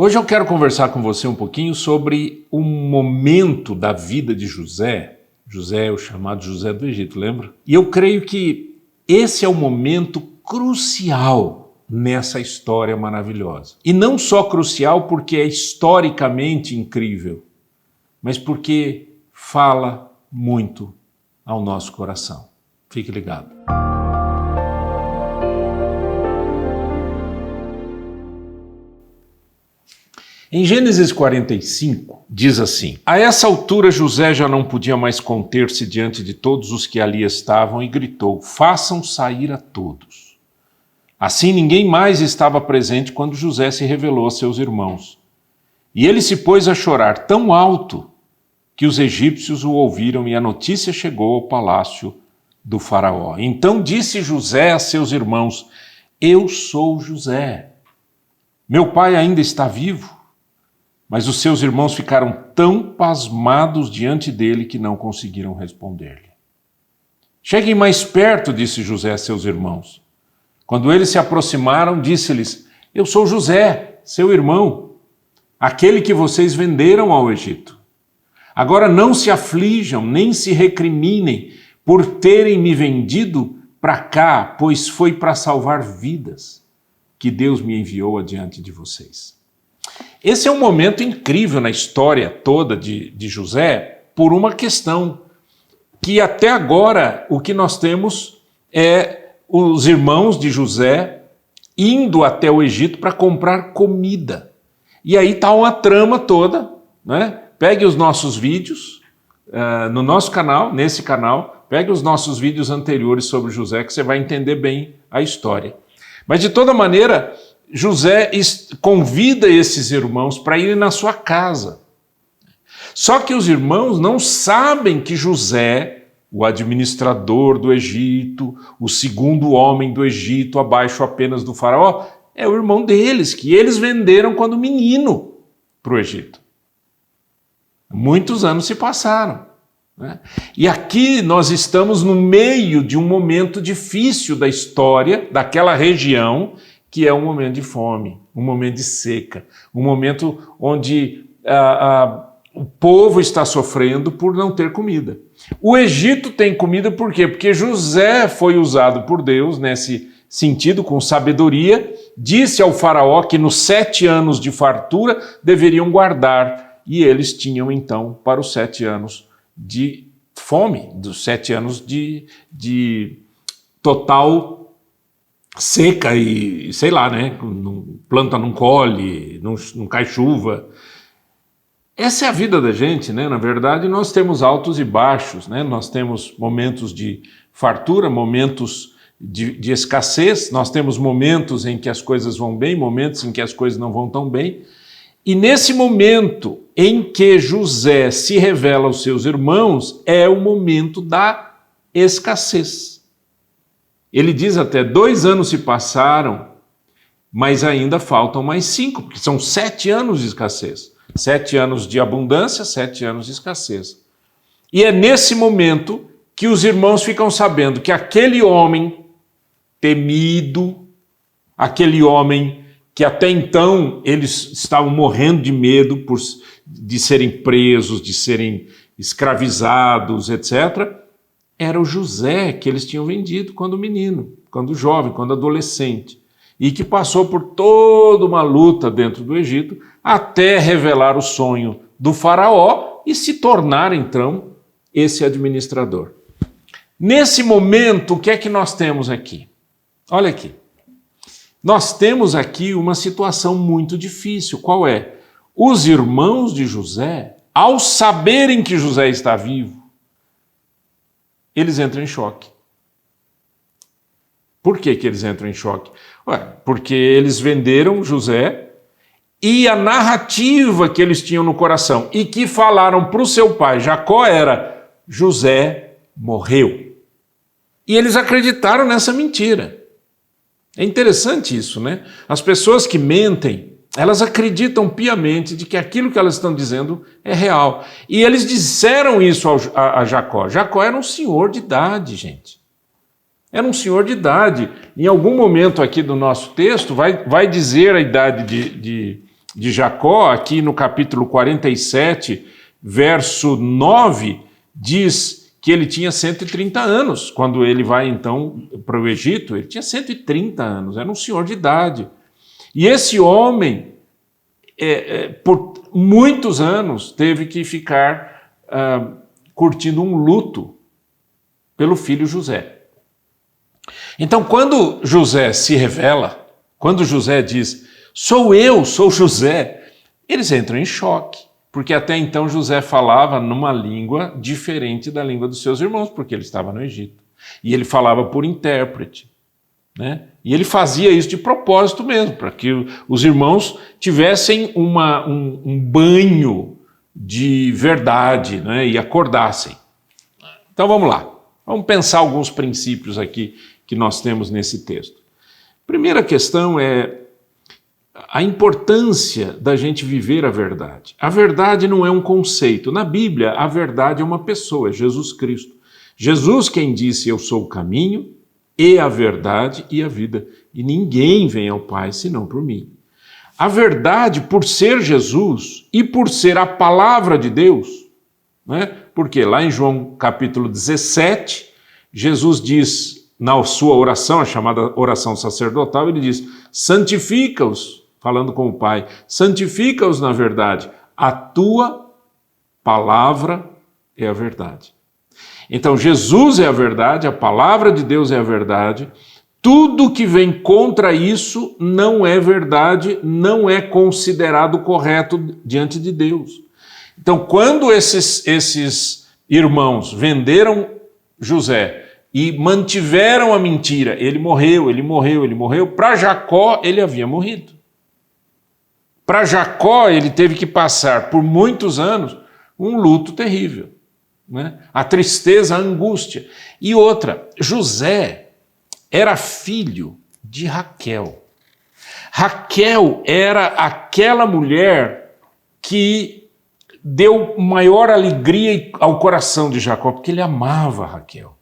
Hoje eu quero conversar com você um pouquinho sobre um momento da vida de José. José é o chamado José do Egito, lembra? E eu creio que esse é o momento crucial nessa história maravilhosa. E não só crucial porque é historicamente incrível, mas porque fala muito ao nosso coração. Fique ligado. Em Gênesis 45, diz assim: A essa altura José já não podia mais conter-se diante de todos os que ali estavam e gritou: Façam sair a todos. Assim ninguém mais estava presente quando José se revelou a seus irmãos. E ele se pôs a chorar tão alto que os egípcios o ouviram e a notícia chegou ao palácio do faraó. Então disse José a seus irmãos: Eu sou José. Meu pai ainda está vivo. Mas os seus irmãos ficaram tão pasmados diante dele que não conseguiram responder-lhe. Cheguem mais perto, disse José a seus irmãos. Quando eles se aproximaram, disse-lhes: Eu sou José, seu irmão, aquele que vocês venderam ao Egito. Agora não se aflijam, nem se recriminem por terem me vendido para cá, pois foi para salvar vidas que Deus me enviou adiante de vocês. Esse é um momento incrível na história toda de José, por uma questão que até agora o que nós temos é os irmãos de José indo até o Egito para comprar comida. E aí está uma trama toda, né? Pegue os nossos vídeos no nosso canal, nesse canal, pegue os nossos vídeos anteriores sobre José que você vai entender bem a história. Mas de toda maneira, José convida esses irmãos para irem na sua casa. Só que os irmãos não sabem que José, o administrador do Egito, o segundo homem do Egito, abaixo apenas do faraó, é o irmão deles, que eles venderam quando menino para o Egito. Muitos anos se passaram, né? E aqui nós estamos no meio de um momento difícil da história daquela região, que é um momento de fome, um momento de seca, um momento onde o povo está sofrendo por não ter comida. O Egito tem comida por quê? Porque José foi usado por Deus nesse sentido, com sabedoria, disse ao faraó que nos 7 anos de fartura deveriam guardar, e eles tinham então para os 7 anos de fome, dos 7 anos de total seca e, sei lá, né? Planta não colhe, não cai chuva. Essa é a vida da gente, né? Na verdade, nós temos altos e baixos, né? Nós temos momentos de fartura, momentos de escassez, nós temos momentos em que as coisas vão bem, momentos em que as coisas não vão tão bem. E nesse momento em que José se revela aos seus irmãos, é o momento da escassez. Ele diz até: 2 anos se passaram, mas ainda faltam mais 5, porque são 7 anos de escassez. 7 anos de abundância, 7 anos de escassez. E é nesse momento que os irmãos ficam sabendo que aquele homem temido, aquele homem que até então eles estavam morrendo de medo de serem presos, de serem escravizados, etc., era o José que eles tinham vendido quando menino, quando jovem, quando adolescente, e que passou por toda uma luta dentro do Egito até revelar o sonho do faraó e se tornar, então, esse administrador. Nesse momento, o que é que nós temos aqui? Olha aqui. Nós temos aqui uma situação muito difícil. Qual é? Os irmãos de José, ao saberem que José está vivo, eles entram em choque. Por que eles entram em choque? Porque eles venderam José e a narrativa que eles tinham no coração e que falaram para o seu pai Jacó era: José morreu. E eles acreditaram nessa mentira. É interessante isso, né? As pessoas que mentem, elas acreditam piamente de que aquilo que elas estão dizendo é real. E eles disseram isso a Jacó. Jacó era um senhor de idade, gente. Era um senhor de idade. Em algum momento aqui do nosso texto vai dizer a idade de Jacó, aqui no capítulo 47, verso 9, diz que ele tinha 130 anos. Quando ele vai então para o Egito, ele tinha 130 anos, era um senhor de idade. E esse homem, por muitos anos, teve que ficar curtindo um luto pelo filho José. Então, quando José se revela, quando José diz, sou eu, sou José, eles entram em choque, porque até então José falava numa língua diferente da língua dos seus irmãos, porque ele estava no Egito. E ele falava por intérprete, né? E ele fazia isso de propósito mesmo, para que os irmãos tivessem um banho de verdade, né? E acordassem. Então vamos lá, vamos pensar alguns princípios aqui que nós temos nesse texto. Primeira questão é a importância da gente viver a verdade. A verdade não é um conceito. Na Bíblia, a verdade é uma pessoa, é Jesus Cristo. Jesus quem disse, eu sou o caminho e a verdade e a vida. E ninguém vem ao Pai senão por mim. A verdade, por ser Jesus e por ser a palavra de Deus, né? Porque lá em João capítulo 17, Jesus diz, na sua oração, a chamada oração sacerdotal, ele diz, santifica-os, falando com o Pai, santifica-os na verdade, a tua palavra é a verdade. Então Jesus é a verdade, a palavra de Deus é a verdade, tudo que vem contra isso não é verdade, não é considerado correto diante de Deus. Então quando esses irmãos venderam José e mantiveram a mentira, ele morreu, para Jacó ele havia morrido. Para Jacó ele teve que passar por muitos anos um luto terrível, né? A tristeza, a angústia. E outra, José era filho de Raquel. Raquel era aquela mulher que deu maior alegria ao coração de Jacó, porque ele amava Raquel.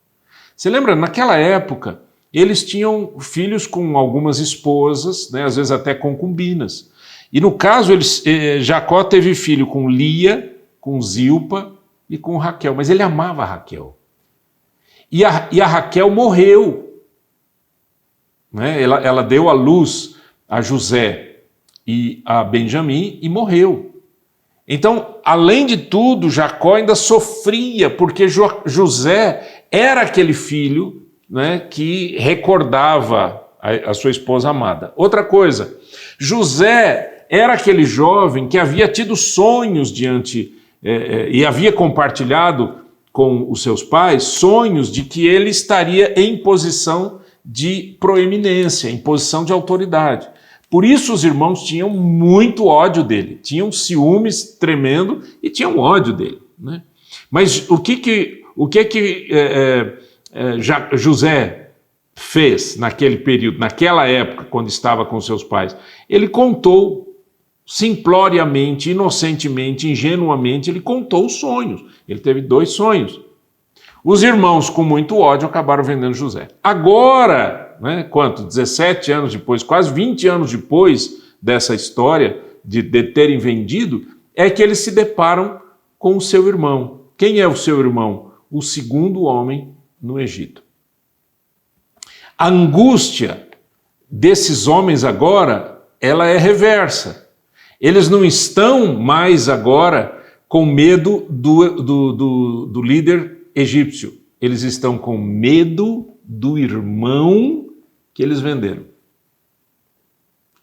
Você lembra, naquela época, eles tinham filhos com algumas esposas, né, às vezes até concubinas. E no caso, Jacó teve filho com Lia, com Zilpa e com Raquel, mas ele amava Raquel. E a Raquel morreu. Né? Ela deu à luz a José e a Benjamim e morreu. Então, além de tudo, Jacó ainda sofria, porque José era aquele filho, né, que recordava a sua esposa amada. Outra coisa, José era aquele jovem que havia tido sonhos e havia compartilhado com os seus pais sonhos de que ele estaria em posição de proeminência, em posição de autoridade. Por isso os irmãos tinham muito ódio dele, tinham ciúmes tremendo e tinham ódio dele, né? Mas o que José fez naquele período, naquela época, quando estava com seus pais? Ele contou simploriamente, inocentemente, ingenuamente, ele contou os sonhos. Ele teve 2 sonhos. Os irmãos, com muito ódio, acabaram vendendo José. Agora, né, 17 anos depois, quase 20 anos depois dessa história de terem vendido, é que eles se deparam com o seu irmão. Quem é o seu irmão? O segundo homem no Egito. A angústia desses homens agora, ela é reversa. Eles não estão mais agora com medo do líder egípcio. Eles estão com medo do irmão que eles venderam.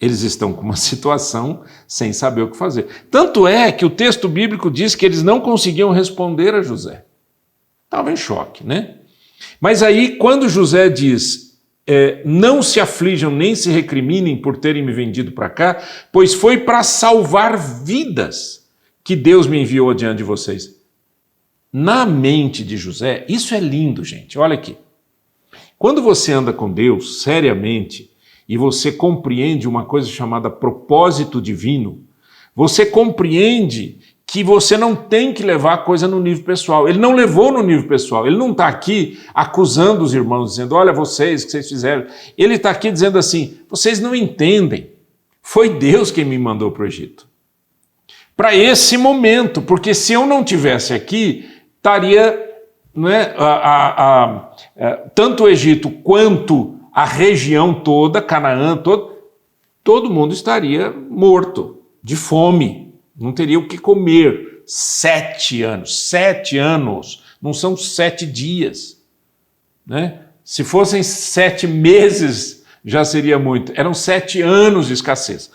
Eles estão com uma situação sem saber o que fazer. Tanto é que o texto bíblico diz que eles não conseguiam responder a José. Estava em choque, né? Mas aí, quando José diz, não se aflijam nem se recriminem por terem me vendido para cá, pois foi para salvar vidas que Deus me enviou adiante de vocês. Na mente de José, isso é lindo, gente. Olha aqui. Quando você anda com Deus seriamente e você compreende uma coisa chamada propósito divino, você compreende que você não tem que levar a coisa no nível pessoal. Ele não levou no nível pessoal. Ele não está aqui acusando os irmãos, dizendo, olha vocês, o que vocês fizeram. Ele está aqui dizendo assim, vocês não entendem. Foi Deus quem me mandou para o Egito. Para esse momento, porque se eu não tivesse aqui, estaria, né, tanto o Egito quanto a região toda, Canaã, todo mundo estaria morto, de fome, não teria o que comer. 7 anos, não são 7 dias, né? Se fossem 7 meses, já seria muito. Eram 7 anos de escassez.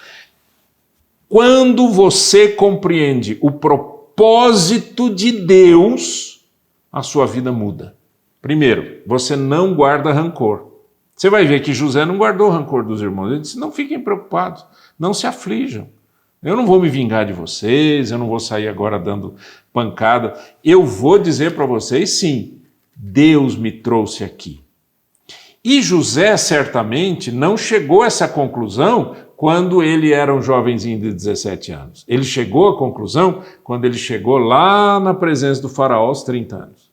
Quando você compreende o propósito de Deus, a sua vida muda. Primeiro, você não guarda rancor. Você vai ver que José não guardou rancor dos irmãos. Ele disse, não fiquem preocupados, não se aflijam. Eu não vou me vingar de vocês, eu não vou sair agora dando pancada. Eu vou dizer para vocês, sim, Deus me trouxe aqui. E José, certamente, não chegou a essa conclusão quando ele era um jovenzinho de 17 anos. Ele chegou à conclusão quando ele chegou lá na presença do faraó aos 30 anos.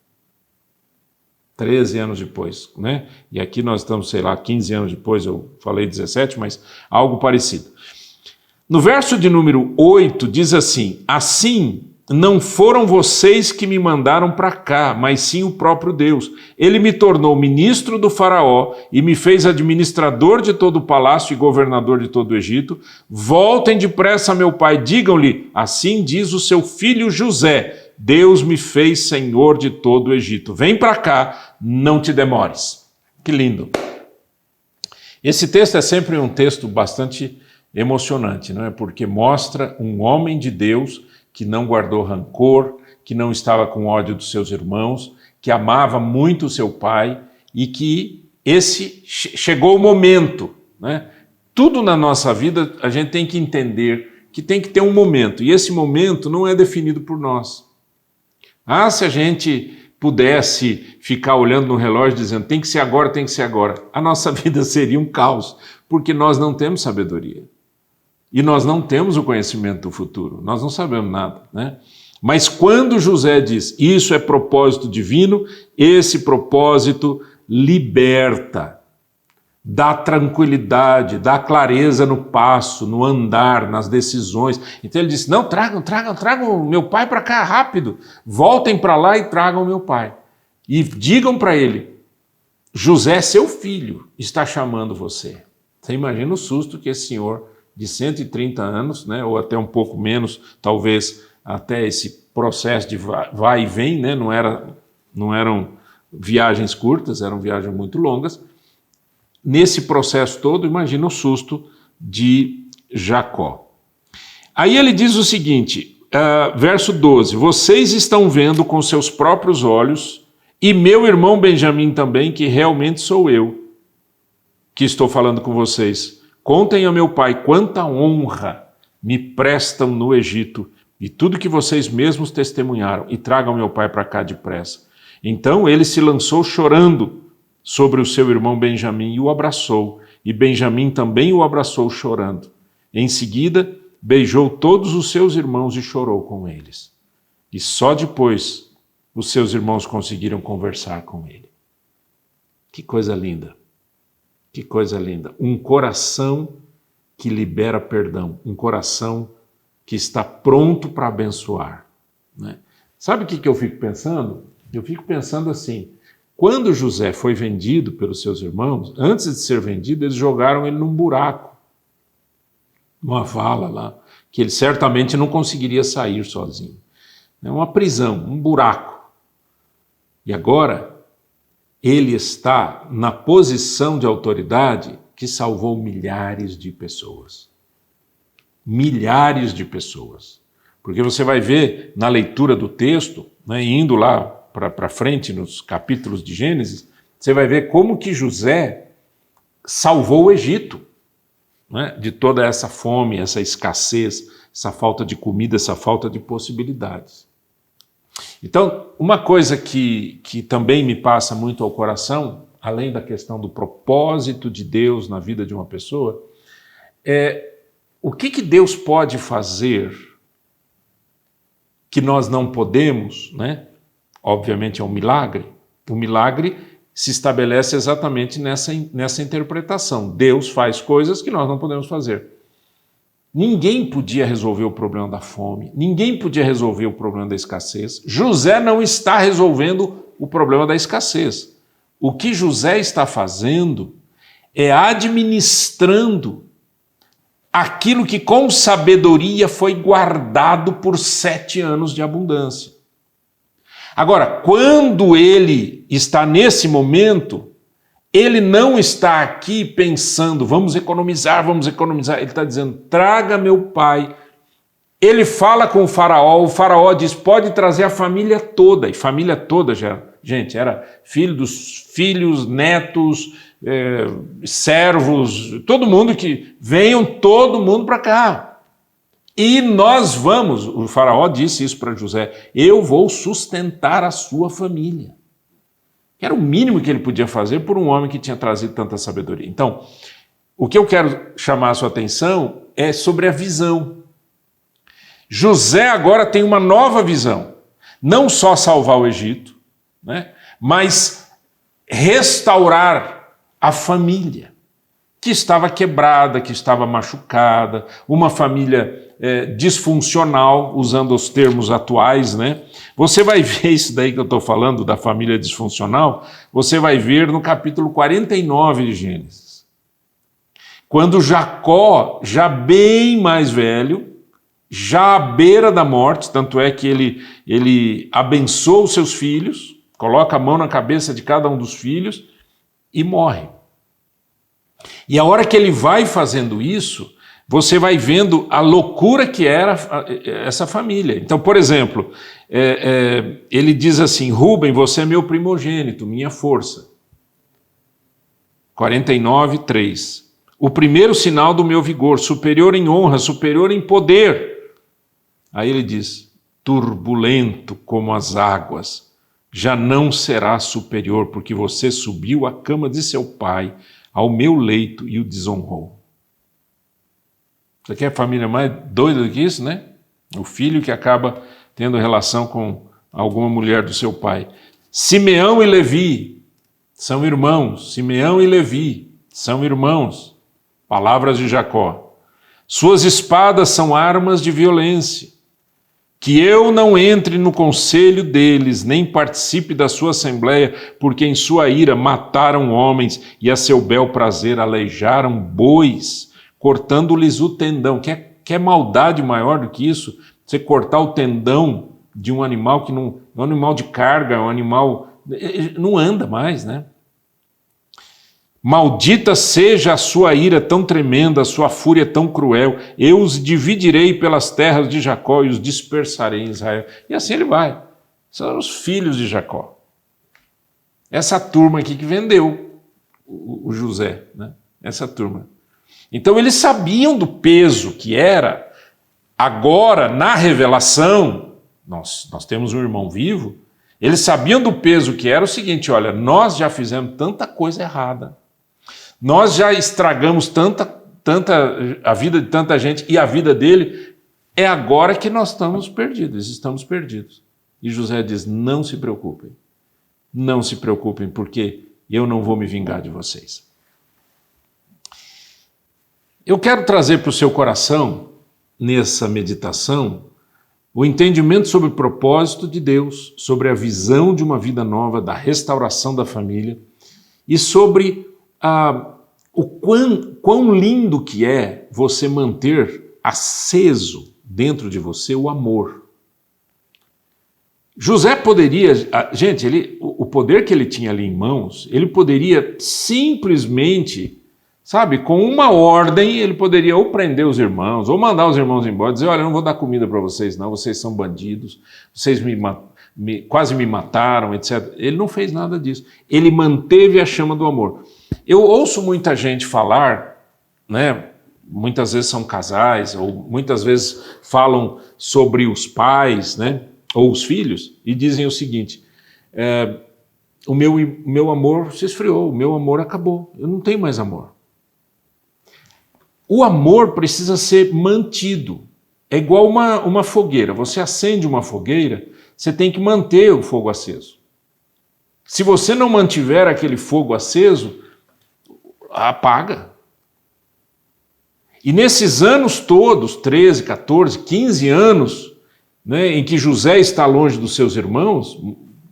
13 anos depois, né? E aqui nós estamos, sei lá, 15 anos depois, eu falei 17, mas algo parecido. No verso de número 8 diz assim, assim não foram vocês que me mandaram para cá, mas sim o próprio Deus. Ele me tornou ministro do faraó e me fez administrador de todo o palácio e governador de todo o Egito. Voltem depressa a meu pai, digam-lhe, assim diz o seu filho José, Deus me fez senhor de todo o Egito. Vem para cá, não te demores. Que lindo. Esse texto é sempre um texto bastante emocionante, não é? Porque mostra um homem de Deus que não guardou rancor, que não estava com ódio dos seus irmãos, que amava muito o seu pai e que chegou o momento, né? Tudo na nossa vida a gente tem que entender que tem que ter um momento, e esse momento não é definido por nós. Se a gente pudesse ficar olhando no relógio dizendo tem que ser agora, a nossa vida seria um caos, porque nós não temos sabedoria. E nós não temos o conhecimento do futuro, nós não sabemos nada, né? Mas quando José diz, isso é propósito divino, esse propósito liberta, dá tranquilidade, dá clareza no passo, no andar, nas decisões. Então ele disse, não, tragam meu pai para cá, rápido, voltem para lá e tragam meu pai. E digam para ele, José, seu filho, está chamando você. Você imagina o susto que esse senhor de 130 anos, né, ou até um pouco menos, talvez até esse processo de vai e vem, né, não eram viagens curtas, eram viagens muito longas. Nesse processo todo, imagina o susto de Jacó. Aí ele diz o seguinte, verso 12, vocês estão vendo com seus próprios olhos, e meu irmão Benjamim também, que realmente sou eu, que estou falando com vocês. Contem a meu pai quanta honra me prestam no Egito e tudo que vocês mesmos testemunharam e tragam meu pai para cá depressa. Então ele se lançou chorando sobre o seu irmão Benjamim e o abraçou, e Benjamim também o abraçou chorando. Em seguida beijou todos os seus irmãos e chorou com eles. E só depois os seus irmãos conseguiram conversar com ele. Que coisa linda! Que coisa linda, um coração que libera perdão, um coração que está pronto para abençoar, né? Sabe o que eu fico pensando? Eu fico pensando assim, quando José foi vendido pelos seus irmãos, antes de ser vendido, eles jogaram ele num buraco, numa vala lá, que ele certamente não conseguiria sair sozinho. É uma prisão, um buraco. E agora ele está na posição de autoridade que salvou milhares de pessoas. Milhares de pessoas. Porque você vai ver na leitura do texto, né, indo lá para frente nos capítulos de Gênesis, você vai ver como que José salvou o Egito, né, de toda essa fome, essa escassez, essa falta de comida, essa falta de possibilidades. Então, uma coisa que também me passa muito ao coração, além da questão do propósito de Deus na vida de uma pessoa, é o que Deus pode fazer que nós não podemos, né? Obviamente é um milagre. O milagre se estabelece exatamente nessa interpretação. Deus faz coisas que nós não podemos fazer. Ninguém podia resolver o problema da fome, ninguém podia resolver o problema da escassez. José não está resolvendo o problema da escassez. O que José está fazendo é administrando aquilo que com sabedoria foi guardado por 7 anos de abundância. Agora, quando ele está nesse momento, ele não está aqui pensando, vamos economizar. Ele está dizendo, traga meu pai. Ele fala com o faraó diz, pode trazer a família toda. E família toda, gente, era filho dos filhos, netos, servos, todo mundo venham todo mundo para cá. E nós vamos, o faraó disse isso para José, eu vou sustentar a sua família. Era o mínimo que ele podia fazer por um homem que tinha trazido tanta sabedoria. Então, o que eu quero chamar a sua atenção é sobre a visão. José agora tem uma nova visão. Não só salvar o Egito, né, mas restaurar a família, que estava quebrada, que estava machucada, uma família disfuncional, usando os termos atuais, né? Você vai ver isso daí que eu estou falando, da família disfuncional, você vai ver no capítulo 49 de Gênesis. Quando Jacó, já bem mais velho, já à beira da morte, tanto é que ele abençoa os seus filhos, coloca a mão na cabeça de cada um dos filhos e morre. E a hora que ele vai fazendo isso, você vai vendo a loucura que era essa família. Então, por exemplo, ele diz assim, Rúben, você é meu primogênito, minha força. 49:3. O primeiro sinal do meu vigor, superior em honra, superior em poder. Aí ele diz, turbulento como as águas, já não será superior, porque você subiu à cama de seu pai, ao meu leito e o desonrou. Você quer família mais doida do que isso, né? O filho que acaba tendo relação com alguma mulher do seu pai. Simeão e Levi são irmãos. Simeão e Levi são irmãos. Palavras de Jacó. Suas espadas são armas de violência. Que eu não entre no conselho deles, nem participe da sua assembleia, porque em sua ira mataram homens e a seu bel prazer aleijaram bois, cortando-lhes o tendão. Quer maldade maior do que isso? Você cortar o tendão de um animal que não é um animal de carga, é um animal... não anda mais, né? Maldita seja a sua ira tão tremenda, a sua fúria tão cruel. Eu os dividirei pelas terras de Jacó e os dispersarei em Israel. E assim ele vai. São os filhos de Jacó. Essa turma aqui que vendeu o José, né? Essa turma. Então eles sabiam do peso que era. Agora, na revelação, nós temos um irmão vivo, eles sabiam do peso que era o seguinte, olha, nós já fizemos tanta coisa errada. Nós já estragamos a vida de tanta gente e a vida dele, é agora que nós estamos perdidos. E José diz, não se preocupem, porque eu não vou me vingar de vocês. Eu quero trazer para o seu coração, nessa meditação, o entendimento sobre o propósito de Deus, sobre a visão de uma vida nova, da restauração da família, e sobre o quão lindo que é você manter aceso dentro de você o amor. José poderia, gente, o poder que ele tinha ali em mãos, ele poderia simplesmente, sabe, com uma ordem, ele poderia ou prender os irmãos, ou mandar os irmãos embora, dizer, olha, eu não vou dar comida para vocês não, vocês são bandidos, vocês quase me mataram, etc. Ele não fez nada disso. Ele manteve a chama do amor. Eu ouço muita gente falar, né? Muitas vezes são casais, ou muitas vezes falam sobre os pais, né? Ou os filhos, e dizem o seguinte, o meu amor se esfriou, o meu amor acabou, eu não tenho mais amor. O amor precisa ser mantido. É igual uma fogueira. Você acende uma fogueira, você tem que manter o fogo aceso. Se você não mantiver aquele fogo aceso, apaga. E nesses anos todos, 13, 14, 15 anos, né, em que José está longe dos seus irmãos,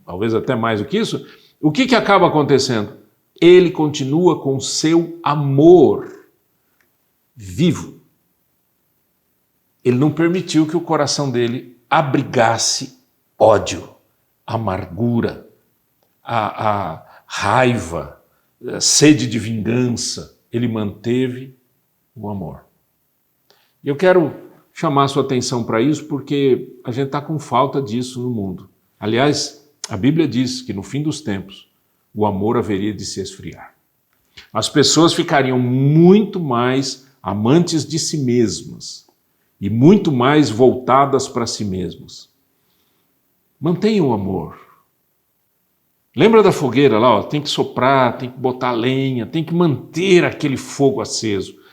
talvez até mais do que isso, o que acaba acontecendo? Ele continua com seu amor vivo. Ele não permitiu que o coração dele abrigasse ódio, amargura, a raiva, a sede de vingança. Ele manteve o amor. E eu quero chamar a sua atenção para isso porque a gente está com falta disso no mundo. Aliás, a Bíblia diz que no fim dos tempos o amor haveria de se esfriar. As pessoas ficariam muito mais amantes de si mesmas e muito mais voltadas para si mesmas. Mantenha o amor. Lembra da fogueira lá? Ó, tem que soprar, tem que botar lenha, tem que manter aquele fogo aceso.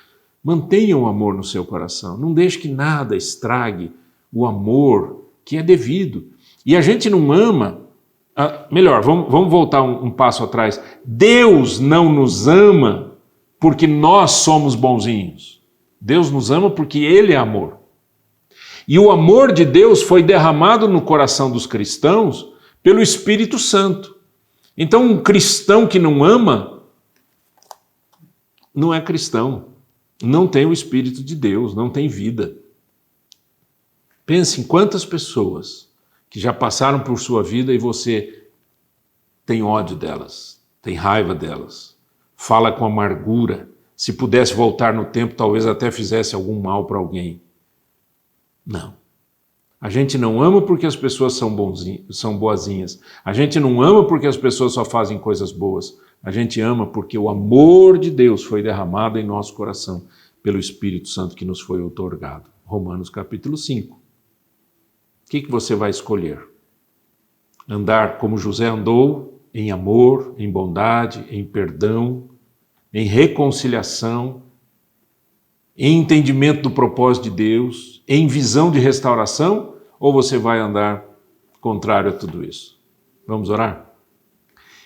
Mantenha o amor no seu coração. Não deixe que nada estrague o amor que é devido. E a gente não ama... melhor, vamos voltar um passo atrás. Deus não nos ama porque nós somos bonzinhos. Deus nos ama porque Ele é amor. E o amor de Deus foi derramado no coração dos cristãos pelo Espírito Santo. Então, um cristão que não ama não é cristão. Não tem o Espírito de Deus, não tem vida. Pense em quantas pessoas que já passaram por sua vida e você tem ódio delas, tem raiva delas, fala com amargura. Se pudesse voltar no tempo, talvez até fizesse algum mal para alguém. Não. A gente não ama porque as pessoas são boazinhas. A gente não ama porque as pessoas só fazem coisas boas. A gente ama porque o amor de Deus foi derramado em nosso coração pelo Espírito Santo que nos foi outorgado. Romanos capítulo 5. O que você vai escolher? Andar como José andou, em amor, em bondade, em perdão, em reconciliação, em entendimento do propósito de Deus, em visão de restauração, ou você vai andar contrário a tudo isso? Vamos orar?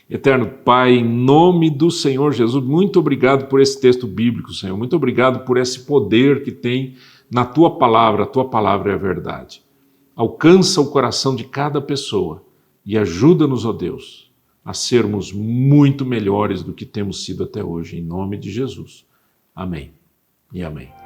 Eterno Pai, em nome do Senhor Jesus, muito obrigado por esse texto bíblico, Senhor. Muito obrigado por esse poder que tem na Tua palavra. A Tua palavra é a verdade. Alcança o coração de cada pessoa e ajuda-nos, ó Deus, a sermos muito melhores do que temos sido até hoje. Em nome de Jesus. Amém e amém.